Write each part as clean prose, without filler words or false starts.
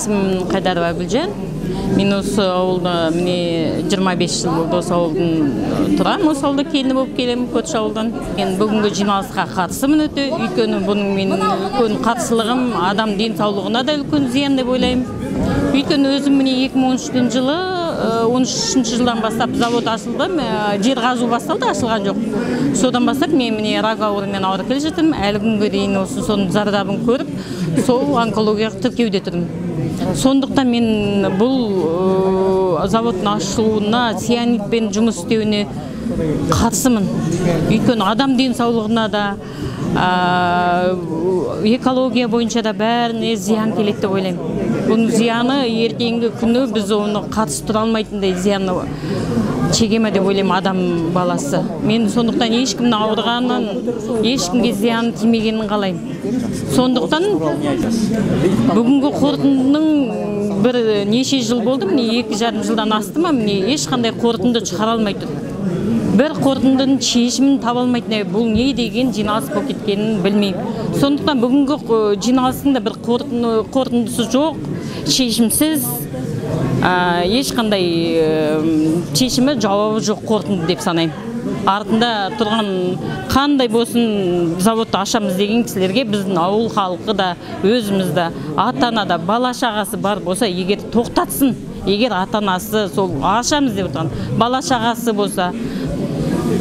Есімім Қайдарова Гүлжан. Мен осы ауылда міне 25 жыл болды осы ауылдың тұрамын. Осы ауылда келіні болып келемін Көтіш ауылдан. Мен бүгінгі жиналысқа қатысымын өте. Өйткені бұның мен үлкен қатысылығым адам денсаулығына да үлкен зиян деп ойлаймын. Өйткені өзім міне 2013 жылы 13 жылдан бастап завод ашылды. Жер қазу басталды, ашылған жоқ. Содан бастап мен міне рак ауруымен ауырып келе жатырмын. Әлі күнге дейін осы соның зардабын көріп, сол онкологиялық тіркеуде тұрмын. Сондықтан мен бұл заводтың ашылуына, цианидпен жұмыс істеуіне қатысымын. Өйткені адам денсаулығына да, экология бойынша да бәріне зиян келеді деп ойлаймын. Бұның зияны ертеңгі күні біз оны қатысып тұра алмайтындай зияны шегеме деп ойлаймын адам баласы. Мен сондықтан ешкімнің ауырғанын, ешкімге зиян тимегенін қалаймын. Сондықтан бүгінгі қорытындының бір неше жыл болды, міне 2,5 жылдан асты ма, міне ешқандай қорытынды шығара алмай тұр. Бір қорытындының шешімін таба алмайтын, бұл не деген жиналыс болып кеткенін білмеймін. Сондықтан бүгінгі жиналыстың да бір қорытындысы жоқ, шешімсіз, ешқандай шешімі жауабы жоқ қорытынды деп санаймын. Артында тұрған қандай болсын заводты ашамыз деген кісілерге біздің ауыл халқы да, өзіміз де, ата-ана да, бала шағасы бар болса, егер тоқтатсын, егер ата-анасы сол ашамыз деп отырған бала шағасы болса,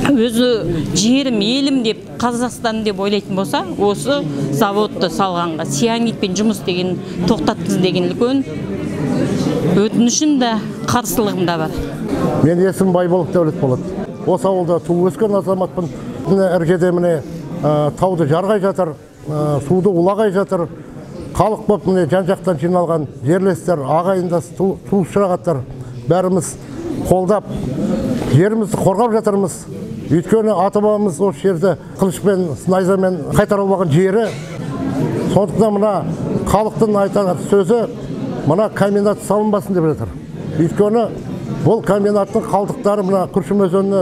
өзі жерім, елім деп, Қазақстан деп ойлайтын болса, осы заводты салғанға цианидпен жұмыс деген тоқтатқыз деген үлкен өтінішім де, қарсылығым да бар. Мен есім Байболов Дәулет болады. Осы ауылда туып өскен азаматпын. Іргеде міне тауды жарғай жатыр, суды улағай жатыр. Халық болып міне жан-жақтан жиналған жерлестер, ағайындас, туыс шырағаттар бәріміз қолдап, жерімізді қорғап жатырмыз. Өйткені ата-бабамыз осы жерді қылышпен, найзамен қайтарып алған жері. Сондықтан мына халықтың айтар сөзі мына комбинат салынбасын деп жатыр. Өйткені бұл комбинаттың қалдықтары мына Күршім өзеніне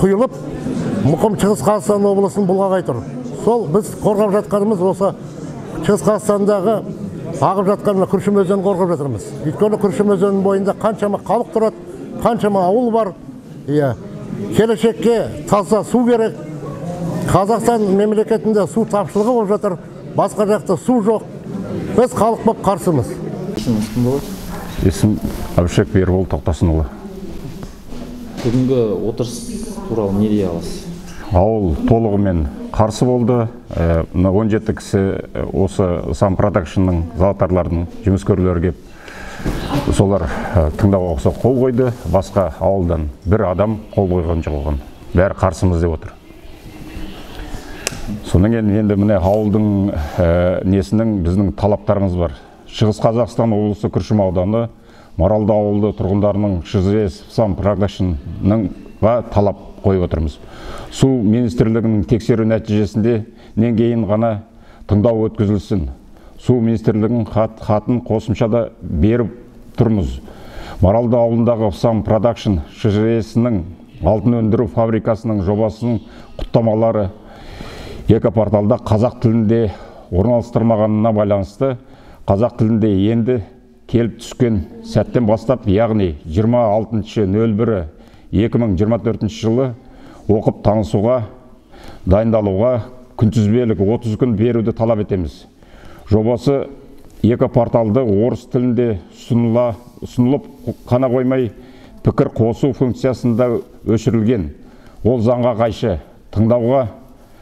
құйылып, Мұқым Шығыс Қазақстан облысының бұлғағай тұр. Сол біз қорғап жатқанымыз осы Шығыс Қазақстандағы ағып жатқан Күршім өзенін қорғап жатырмыз. Өйткені Күршім өзенінің бойында қаншама халық тұрады, қаншама ауыл бар. Келешекке таза су керек. Қазақстан мемлекетінде су тапшылығы болып жатыр. Басқа жақта су жоқ. Біз халық болып қарсымыз. Есім Әбішек Бербол Тоқтасынұлы. Бүгінгі отырыс туралы не дей аласыз? Ауыл толығымен қарсы болды. 17 кісі осы Sun Production'ның зауыттарларының жұмыскерлері кеп, солар тыңдауға қоса қол қойды. Басқа ауылдан бір адам қол қойған жоқ. Бәрі қарсымыз деп отыр. Соның енді міне ауылдың несінің біздің талаптарымыз бар. Шығыс Қазақстан облысы Күршім ауданы Маралды ауылды тұрғындарының Sun Production'ның талап қойып отырмыз. Су министрлігінің тексеру нәтижесінде нен кейін ғана тыңдау өткізілсін. Су министрлігінің хатын қосымшада беріп тұрмыз. Маралды ауылындағы Sun Production ШЖС-ның алтын өндіру фабрикасының жобасының құттамалары экопорталда қазақ тілінде орналастырмағанына байланысты қазақ тілінде енді келіп түскен сәттен бастап, яғни 26.01.2024 жылы оқып танысуға, дайындалуға күнтізбелік 30 күн беруді талап етеміз. Жобасы экопорталды орыс тілінде ұсынылып қана қоймай, пікір қосу функциясында өшірілген. Ол заңға қайшы.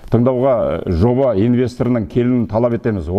Тыңдауға жоба инвесторының келуін талап етеміз.